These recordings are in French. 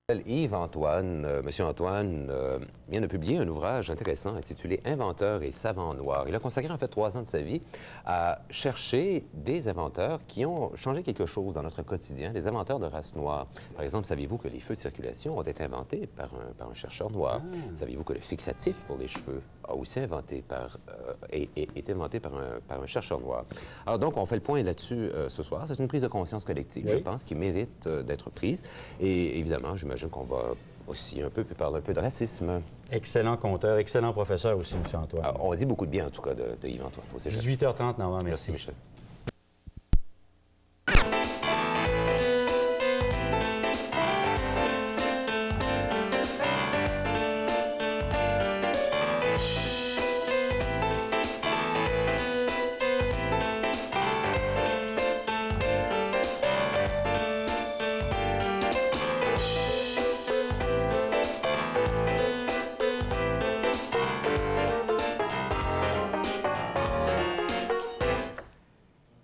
Yves-Antoine, Monsieur Antoine vient de publier un ouvrage intéressant intitulé « Inventeur et savant noir ». Il a consacré en fait 3 ans de sa vie à chercher des inventeurs qui ont changé quelque chose dans notre quotidien, des inventeurs de race noire. Par exemple, saviez-vous que les feux de circulation ont été inventés par un chercheur noir? Saviez-vous que le fixatif pour les cheveux a aussi été inventé par un chercheur noir? Alors donc, on fait le point là-dessus ce soir. C'est une prise de conscience collective, je pense, qui mérite d'être prise. Et évidemment, j'imagine qu'on va aussi parler un peu de racisme. Excellent conteur, excellent professeur aussi, M. Antoine. Alors, on dit beaucoup de bien, en tout cas, de Yves-Antoine. 18h30, normalement, merci. Merci, Michel.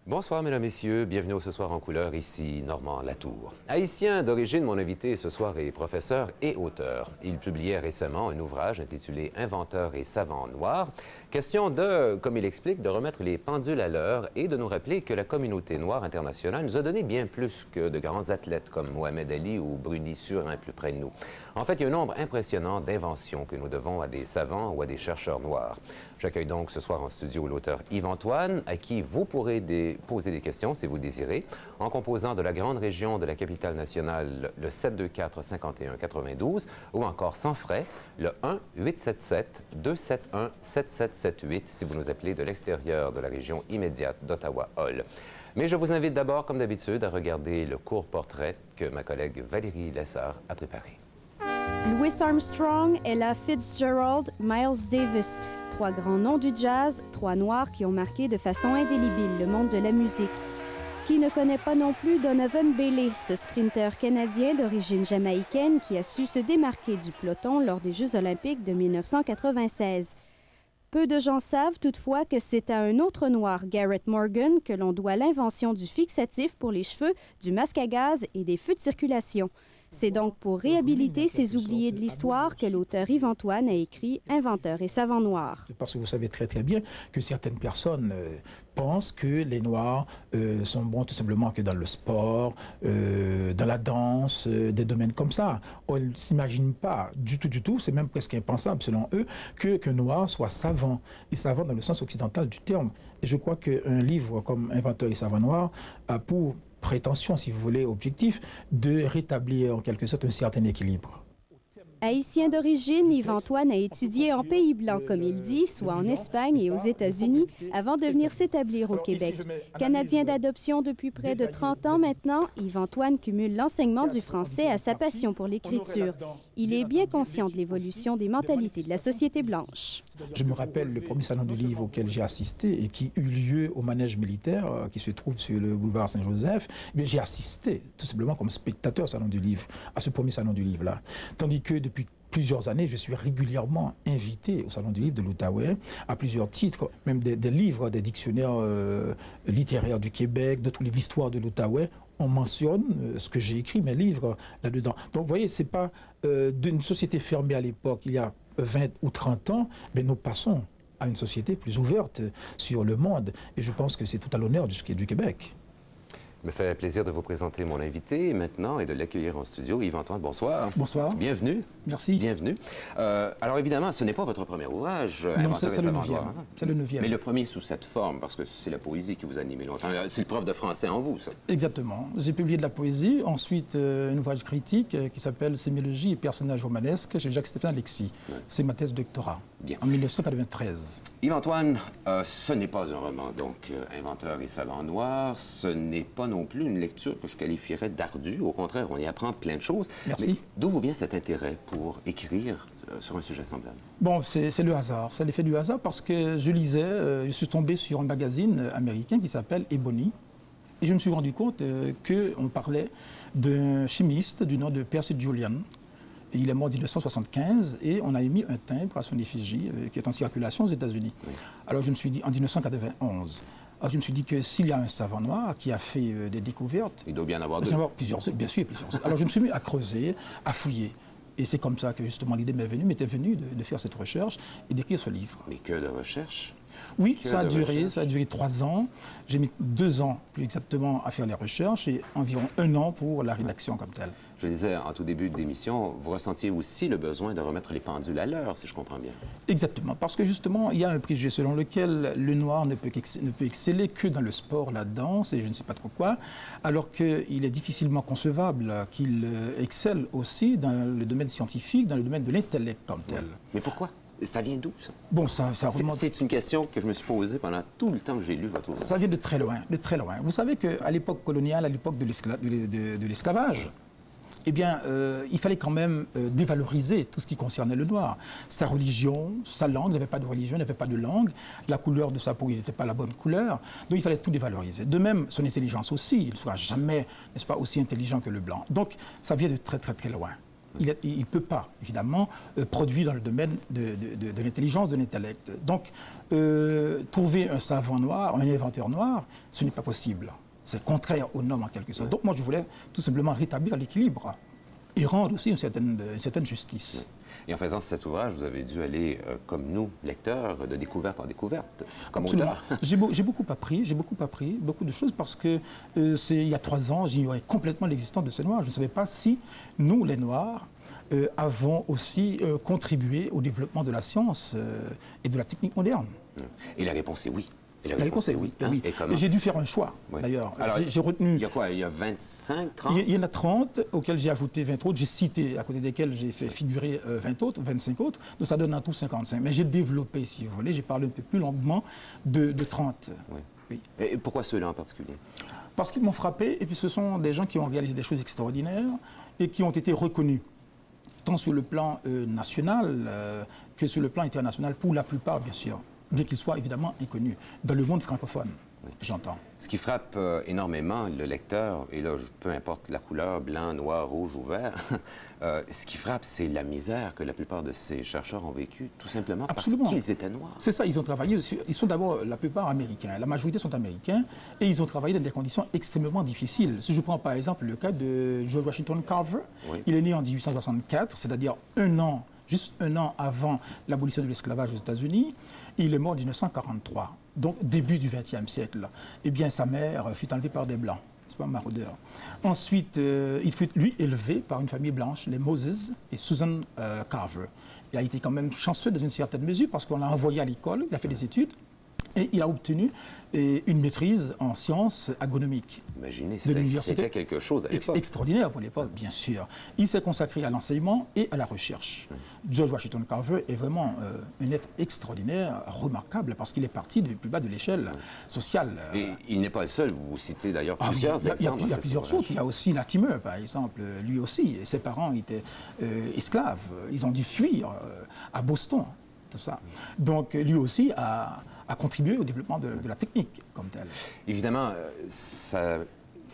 Bonsoir, mesdames, messieurs. Bienvenue au Ce Soir en couleur, ici Normand Latour. Haïtien d'origine, mon invité ce soir est professeur et auteur. Il publiait récemment un ouvrage intitulé « Inventeur et savant noir ». Question de, comme il explique, de remettre les pendules à l'heure et de nous rappeler que la communauté noire internationale nous a donné bien plus que de grands athlètes comme Mohamed Ali ou Bruni Surin plus près de nous. En fait, il y a un nombre impressionnant d'inventions que nous devons à des savants ou à des chercheurs noirs. J'accueille donc ce soir en studio l'auteur Yves-Antoine, à qui vous pourrez poser des questions, si vous le désirez, en composant de la grande région de la capitale nationale le 724-51-92 ou encore sans frais le 1-877-271-7778 si vous nous appelez de l'extérieur de la région immédiate d'Ottawa-Hull. Mais je vous invite d'abord, comme d'habitude, à regarder le court portrait que ma collègue Valérie Lessard a préparé. Louis Armstrong, Ella Fitzgerald, Miles Davis, 3 grands noms du jazz, 3 noirs qui ont marqué de façon indélébile le monde de la musique. Qui ne connaît pas non plus Donovan Bailey, ce sprinteur canadien d'origine jamaïcaine qui a su se démarquer du peloton lors des Jeux olympiques de 1996. Peu de gens savent toutefois que c'est à un autre noir, Garrett Morgan, que l'on doit l'invention du fixatif pour les cheveux, du masque à gaz et des feux de circulation. C'est donc pour réhabiliter ces oubliés de l'histoire que l'auteur Yves-Antoine a écrit « Inventeur et savant noir ». Parce que vous savez très très bien que certaines personnes pensent que les Noirs sont bons tout simplement que dans le sport, dans la danse, des domaines comme ça. On ne s'imagine pas du tout, c'est même presque impensable selon eux, qu'un Noir soit savant, et savant dans le sens occidental du terme. Et je crois qu'un livre comme « Inventeur et savant noir » a pour prétention, si vous voulez, objectif, de rétablir en quelque sorte un certain équilibre. Haïtien d'origine, Yves-Antoine a étudié en Pays blanc, comme il dit, soit en Espagne et aux États-Unis, avant de venir s'établir au Québec. Canadien d'adoption depuis près de 30 ans maintenant, Yves-Antoine cumule l'enseignement du français à sa passion pour l'écriture. Il est bien conscient de l'évolution des mentalités de la société blanche. Je me rappelle le premier salon du livre auquel j'ai assisté et qui eut lieu au manège militaire qui se trouve sur le boulevard Saint-Joseph. J'ai assisté tout simplement comme spectateur au salon du livre, à ce premier salon du livre-là. Tandis que depuis plusieurs années, je suis régulièrement invité au Salon du Livre de l'Outaouais à plusieurs titres, même des livres, des dictionnaires littéraires du Québec, d'autres livres, l'histoire de l'Outaouais. On mentionne ce que j'ai écrit, mes livres là-dedans. Donc vous voyez, ce n'est pas d'une société fermée à l'époque, il y a 20 ou 30 ans, mais nous passons à une société plus ouverte sur le monde. Et je pense que c'est tout à l'honneur du Québec. Il me fait plaisir de vous présenter mon invité maintenant et de l'accueillir en studio. Yves-Antoine, bonsoir. Bonsoir. Bienvenue. Merci. Bienvenue. Alors évidemment, ce n'est pas votre premier ouvrage, non, c'est le 9e. C'est le 9e. Mais le premier sous cette forme, parce que c'est la poésie qui vous a animé longtemps. C'est le prof de français en vous, ça. Exactement. J'ai publié de la poésie, ensuite un ouvrage critique qui s'appelle « Sémiologie et personnages romanesques » chez Jacques-Stéphane Alexis. Ouais. C'est ma thèse de doctorat, bien, en 1993. Yves-Antoine, ce n'est pas un roman, donc Inventeur et savant noir. Ce n'est pas non plus une lecture que je qualifierais d'ardue. Au contraire, on y apprend plein de choses. Merci. Mais d'où vous vient cet intérêt pour écrire sur un sujet semblable? Bon, c'est le hasard. C'est l'effet du hasard parce que je lisais, je suis tombé sur un magazine américain qui s'appelle Ebony. Et je me suis rendu compte qu'on parlait d'un chimiste du nom de Percy Julian. Et il est mort en 1975 et on a émis un timbre à son effigie qui est en circulation aux États-Unis. Oui. Alors je me suis dit, en 1991, Alors, je me suis dit que s'il y a un savant noir qui a fait des découvertes... Il doit bien en avoir deux. Il doit y en avoir plusieurs, bien sûr, plusieurs. Alors je me suis mis à creuser, à fouiller. Et c'est comme ça que justement l'idée m'était venue de faire cette recherche et d'écrire ce livre. Mais que de recherche? Oui, Que ça a de duré recherche. 3 ans. J'ai mis 2 ans plus exactement à faire les recherches et environ 1 an pour la rédaction comme telle. Je le disais en tout début d'émission, vous ressentiez aussi le besoin de remettre les pendules à l'heure, si je comprends bien. Exactement, parce que justement, il y a un préjugé selon lequel le noir ne peut exceller que dans le sport, la danse et je ne sais pas trop quoi, alors qu'il est difficilement concevable qu'il excelle aussi dans le domaine scientifique, dans le domaine de l'intellect comme tel. Mais pourquoi? Ça vient d'où, ça? Bon, ça remonte... C'est une question que je me suis posée pendant tout le temps que j'ai lu votre ouvrage. Ça vient de très loin, de très loin. Vous savez qu'à l'époque coloniale, à l'époque de l'esclavage, eh bien, il fallait quand même dévaloriser tout ce qui concernait le noir. Sa religion, sa langue, il n'avait pas de religion, il n'avait pas de langue. La couleur de sa peau, il n'était pas la bonne couleur. Donc il fallait tout dévaloriser. De même, son intelligence aussi. Il ne sera jamais, n'est-ce pas, aussi intelligent que le blanc. Donc ça vient de très, très, très loin. Il ne peut pas, évidemment, produire dans le domaine de l'intelligence, de l'intellect. Donc, trouver un savant noir, un inventeur noir, ce n'est pas possible. C'est contraire aux normes en quelque sorte. Donc moi, je voulais tout simplement rétablir l'équilibre et rendre aussi une certaine justice. Et en faisant cet ouvrage, vous avez dû aller, comme nous, lecteurs, de découverte en découverte, comme Absolument. auteur. J'ai beaucoup appris beaucoup de choses parce que il y a 3 ans, j'ignorais complètement l'existence de ces Noirs. Je ne savais pas si nous, les Noirs, avons aussi contribué au développement de la science et de la technique moderne. Et la réponse est oui. Et La réponse est oui. Hein? Oui. Et comment? Et j'ai dû faire un choix, Oui. d'ailleurs. Alors, J'ai retenu... Il y a quoi? Il y a 25, 30? Il y en a 30 auxquels j'ai ajouté 20 autres. J'ai cité, à côté desquels j'ai fait figurer 20 autres, 25 autres. Donc ça donne en tout 55. Mais j'ai développé, si vous voulez, j'ai parlé un peu plus longuement de 30. Oui. Oui. Et pourquoi ceux-là en particulier? Parce qu'ils m'ont frappé, et puis ce sont des gens qui ont réalisé des choses extraordinaires et qui ont été reconnus, tant sur le plan national que sur le plan international, pour la plupart, bien sûr, bien qu'ils soient évidemment inconnus, dans le monde francophone, j'entends. Ce qui frappe énormément le lecteur, et là, peu importe la couleur, blanc, noir, rouge ou vert, ce qui frappe, c'est la misère que la plupart de ces chercheurs ont vécue, tout simplement Absolument. parce qu'ils étaient noirs. C'est ça, ils ont travaillé, ils sont d'abord la plupart américains, la majorité sont américains, et ils ont travaillé dans des conditions extrêmement difficiles. Si je prends par exemple le cas de George Washington Carver, Oui. il est né en 1864, c'est-à-dire juste un an avant l'abolition de l'esclavage aux États-Unis. Il est mort en 1943, donc début du XXe siècle. Eh bien, sa mère fut enlevée par des Blancs, c'est pas un maraudeur. Ensuite, il fut, lui, élevé par une famille blanche, les Moses et Susan Carver. Il a été quand même chanceux dans une certaine mesure parce qu'on l'a envoyé à l'école, il a fait des études, et il a obtenu une maîtrise en sciences agronomiques. Imaginez, De l'université. c'était quelque chose à l'époque. Extraordinaire pour l'époque, bien sûr. Il s'est consacré à l'enseignement et à la recherche. George Washington Carver est vraiment un être extraordinaire, remarquable, parce qu'il est parti du plus bas de l'échelle sociale. Et il n'est pas le seul, vous citez d'ailleurs Ah oui, plusieurs il y a exemples. dans cet plusieurs ouvrage. autres. Il y a aussi Latimer, par exemple, lui aussi. Et ses parents étaient esclaves. Ils ont dû fuir à Boston, tout ça. Donc lui aussi a contribué au développement de la technique comme telle. Évidemment, ça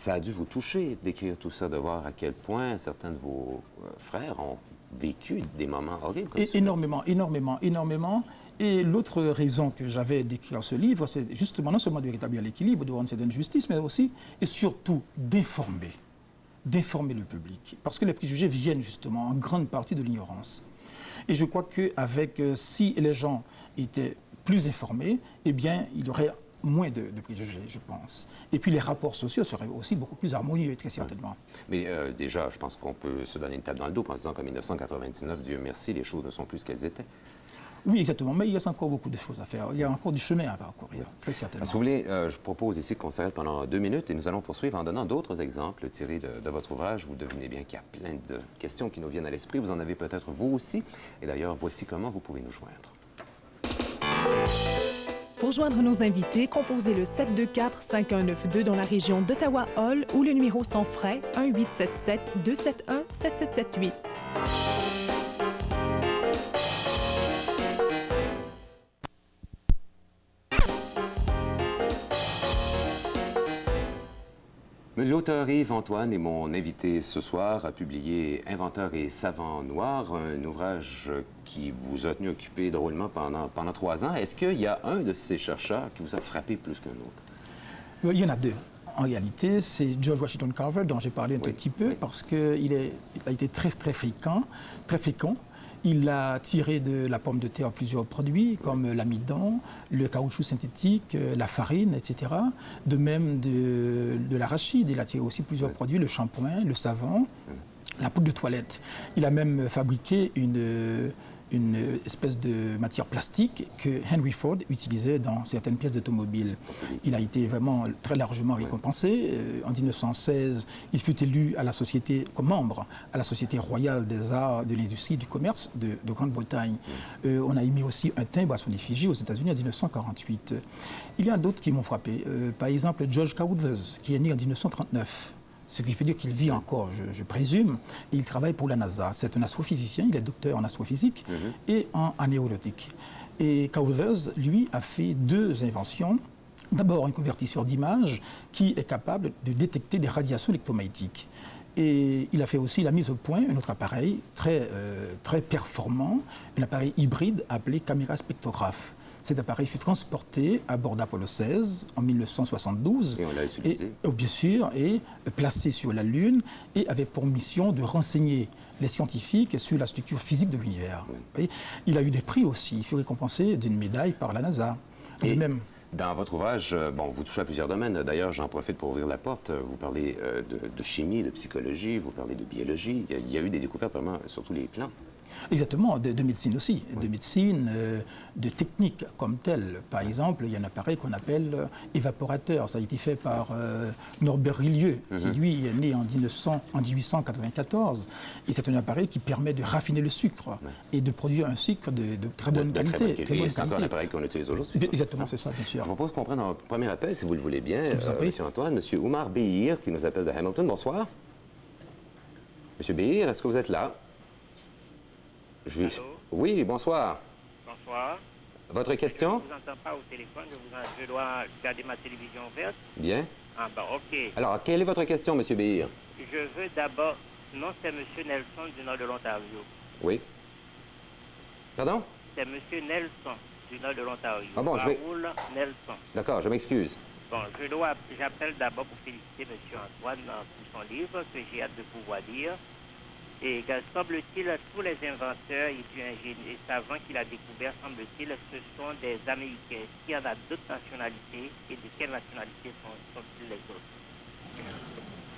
a dû vous toucher d'écrire tout ça, de voir à quel point certains de vos frères ont vécu des moments horribles comme ça. Énormément. Et l'autre raison que j'avais d'écrire ce livre, c'est justement non seulement de rétablir l'équilibre, de rendre certaine justice, mais aussi et surtout d'informer le public. Parce que les préjugés viennent justement en grande partie de l'ignorance. Et je crois qu'avec, si les gens étaient plus informés, eh bien, il y aurait moins de préjugés, je pense. Et puis les rapports sociaux seraient aussi beaucoup plus harmonieux, très certainement. Mais déjà, je pense qu'on peut se donner une tape dans le dos en se disant qu'en 1999, Dieu merci, les choses ne sont plus ce qu'elles étaient. Oui, exactement. Mais il y a encore beaucoup de choses à faire. Il y a encore du chemin à parcourir, très certainement. Si vous voulez, je propose ici qu'on s'arrête pendant 2 minutes et nous allons poursuivre en donnant d'autres exemples tirés de votre ouvrage. Vous devinez bien qu'il y a plein de questions qui nous viennent à l'esprit. Vous en avez peut-être vous aussi. Et d'ailleurs, voici comment vous pouvez nous joindre. Pour joindre nos invités, composez le 724-5192 dans la région d'Ottawa-Hull ou le numéro sans frais 1-877-271-7778. L'auteur Yves Antoine est mon invité ce soir, a publié Inventeur et savant noir, un ouvrage qui vous a tenu occupé drôlement pendant 3 ans. Est-ce qu'il y a un de ces chercheurs qui vous a frappé plus qu'un autre? Il y en a deux. En réalité, c'est George Washington Carver, dont j'ai parlé un tout petit peu, parce qu'il a été très fécond. Il a tiré de la pomme de terre plusieurs produits, comme l'amidon, le caoutchouc synthétique, la farine, etc. De même de l'arachide. Il a tiré aussi plusieurs produits, le shampoing, le savon, la poudre de toilette. Il a même fabriqué une espèce de matière plastique que Henry Ford utilisait dans certaines pièces d'automobile. Il a été vraiment très largement récompensé. En 1916, il fut élu comme membre à la Société royale des arts, de l'industrie, du commerce de Grande-Bretagne. On a émis aussi un timbre à son effigie aux États-Unis en 1948. Il y en a d'autres qui m'ont frappé. Par exemple, George Cawooders, qui est né en 1939. Ce qui veut dire qu'il vit encore, je présume, et il travaille pour la NASA. C'est un astrophysicien, il est docteur en astrophysique et en aéronautique. Et Cawooders, lui, a fait deux inventions. D'abord, un convertisseur d'image qui est capable de détecter des radiations électromagnétiques. Et il a fait aussi la mise au point un autre appareil très performant, un appareil hybride appelé caméra spectrographe. Cet appareil fut transporté à bord d'Apollo 16 en 1972. Et on l'a utilisé. Bien sûr, et placé sur la Lune, et avait pour mission de renseigner les scientifiques sur la structure physique de l'univers. Oui. Il a eu des prix aussi. Il fut récompensé d'une médaille par la NASA. Et même... Dans votre ouvrage, vous touchez à plusieurs domaines. D'ailleurs, j'en profite pour ouvrir la porte. Vous parlez de chimie, de psychologie, vous parlez de biologie. Il y a eu des découvertes vraiment sur tous les plans. Exactement, de médecine aussi, de médecine, de technique comme telle. Par exemple, il y a un appareil qu'on appelle évaporateur. Ça a été fait par Norbert Rillieux, qui lui est né en 1894. Et c'est un appareil qui permet de raffiner le sucre et de produire un sucre de très bonne qualité. C'est encore un appareil qu'on utilise aujourd'hui. Exactement, c'est ça, bien sûr. Je vous propose qu'on prenne un premier appel, si vous le voulez bien, Monsieur Antoine. Monsieur Oumar Béhir, qui nous appelle de Hamilton. Bonsoir. Monsieur Béhir, est-ce que vous êtes là? Allô? Oui, bonsoir. Bonsoir. Votre question? Je ne vous entends pas au téléphone, je dois garder ma télévision ouverte. Bien. Ah bon, OK. Alors, quelle est votre question, Monsieur Béhir? Je veux d'abord... Non, c'est M. Nelson du nord de l'Ontario. Oui. Pardon? C'est M. Nelson du nord de l'Ontario. Ah bon, Raoul Nelson. D'accord, je m'excuse. Bon, j'appelle d'abord pour féliciter M. Antoine pour son livre que j'ai hâte de pouvoir lire. Et semble-t-il, tous les inventeurs et puis ingénieurs savants qu'il a découverts, semble-t-il, ce sont des Américains. Est-ce qu'il y en a d'autres nationalités et de quelle nationalité sont-ils les autres?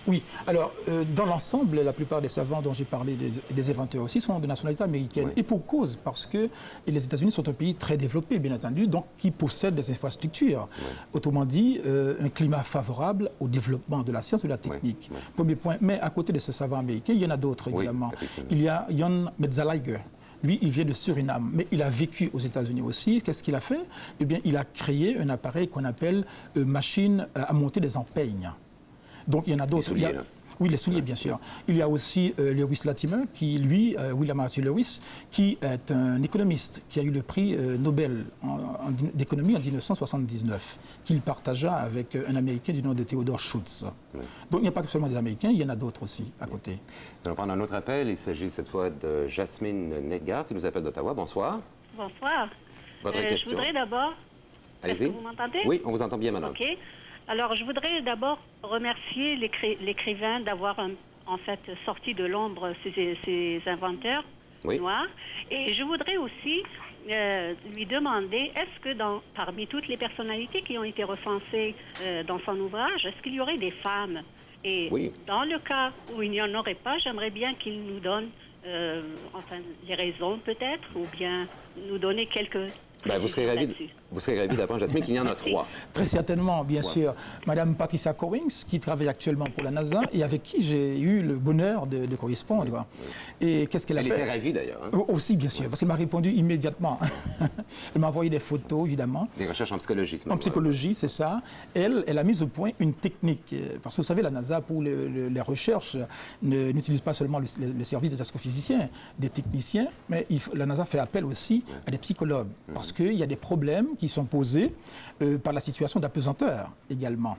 Oui, alors dans l'ensemble, la plupart des savants dont j'ai parlé, des inventeurs aussi, sont de nationalité américaine. Oui. Et pour cause, parce que les États-Unis sont un pays très développé, bien entendu, donc qui possède des infrastructures. Oui. Autrement dit, un climat favorable au développement de la science et de la technique. Oui. Oui. Premier point. Mais à côté de ce savant américain, il y en a d'autres, évidemment. Il y a Jan Metzalaiger. Lui, il vient de Suriname, mais il a vécu aux États-Unis aussi. Qu'est-ce qu'il a fait? Eh bien, il a créé un appareil qu'on appelle machine à monter des empeignes. Donc il y en a d'autres. Oui, les souliers, bien sûr. Il y a aussi Lewis Latimer, qui, lui, William Arthur Lewis, qui est un économiste, qui a eu le prix Nobel d'économie en 1979, qu'il partagea avec un Américain du nom de Theodore Schutz. Oui. Donc il n'y a pas seulement des Américains, il y en a d'autres aussi à côté. Nous allons prendre un autre appel. Il s'agit cette fois de Jasmine Nedgar, qui nous appelle d'Ottawa. Bonsoir. Bonsoir. Votre question? Je voudrais d'abord... Allez-y. Est-ce que vous m'entendez? Oui, on vous entend bien, madame. OK. Alors, je voudrais d'abord remercier l'écrivain d'avoir en fait sorti de l'ombre ces inventeurs noirs. Et je voudrais aussi lui demander, est-ce que parmi toutes les personnalités qui ont été recensées dans son ouvrage, est-ce qu'il y aurait des femmes? Et dans le cas où il n'y en aurait pas, j'aimerais bien qu'il nous donne les raisons peut-être, ou bien nous donner quelques... vous serez ravi d'apprendre, Jasmine, qu'il y en a 3. Très certainement, bien sûr. Madame Patricia Cowings, qui travaille actuellement pour la NASA et avec qui j'ai eu le bonheur de correspondre. Et qu'est-ce qu'elle a fait? Elle était ravie, d'ailleurs. Hein? Aussi, bien sûr, parce qu'elle m'a répondu immédiatement. Elle m'a envoyé des photos, évidemment. Des recherches en psychologie. En psychologie, c'est ça. Elle a mis au point une technique. Parce que vous savez, la NASA, pour les recherches, n'utilise pas seulement le service des astrophysiciens, des techniciens, mais la NASA fait appel aussi à des psychologues. Parce qu'il y a des problèmes qui sont posés par la situation d'apesanteur également.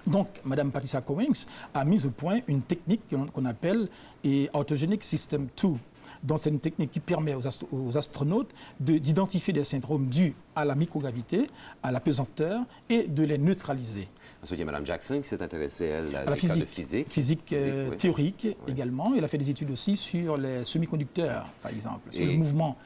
Donc, Mme Patricia Cowings a mis au point une technique qu'on appelle Autogenic System 2. Donc c'est une technique qui permet aux astronautes d'identifier des syndromes dus à la microgravité, à la pesanteur et de les neutraliser. Ensuite, il y a Mme Jackson qui s'est intéressée, elle, à la physique. Physique théorique également. Elle a fait des études aussi sur les semi-conducteurs, par exemple, sur le mouvement